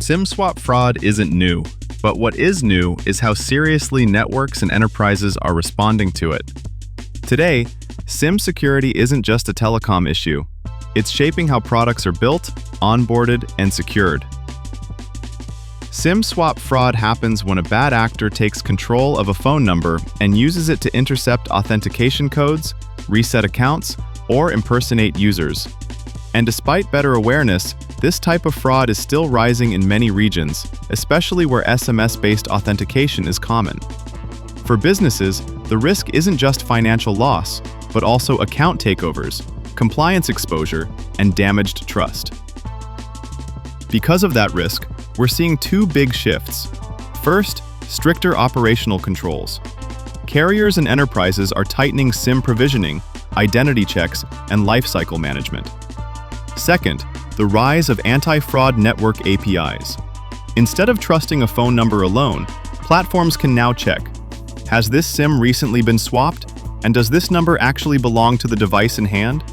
SIM swap fraud isn't new, but what is new is how seriously networks and enterprises are responding to it. Today, SIM security isn't just a telecom issue. It's shaping how products are built, onboarded, and secured. SIM swap fraud happens when a bad actor takes control of a phone number and uses it to intercept authentication codes, reset accounts, or impersonate users. And despite better awareness, this type of fraud is still rising in many regions, especially where SMS-based authentication is common. For businesses, the risk isn't just financial loss, but also account takeovers, compliance exposure, and damaged trust. Because of that risk, we're seeing two big shifts. First, stricter operational controls. Carriers and enterprises are tightening SIM provisioning, identity checks, and lifecycle management. Second, the rise of anti-fraud network APIs. Instead of trusting a phone number alone, platforms can now check, has this SIM recently been swapped, and does this number actually belong to the device in hand?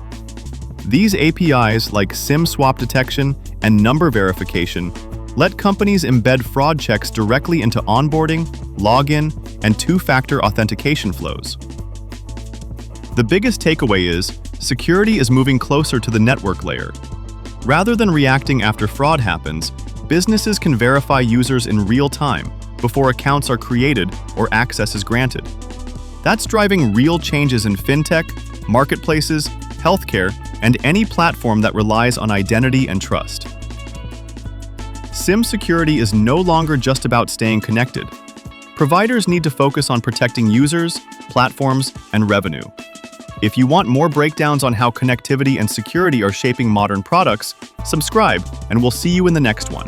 These APIs, like SIM swap detection and number verification, let companies embed fraud checks directly into onboarding, login, and two-factor authentication flows. The biggest takeaway is, security is moving closer to the network layer. Rather than reacting after fraud happens, businesses can verify users in real time before accounts are created or access is granted. That's driving real changes in fintech, marketplaces, healthcare, and any platform that relies on identity and trust. SIM security is no longer just about staying connected. Providers need to focus on protecting users, platforms, and revenue. If you want more breakdowns on how connectivity and security are shaping modern products, subscribe, and we'll see you in the next one.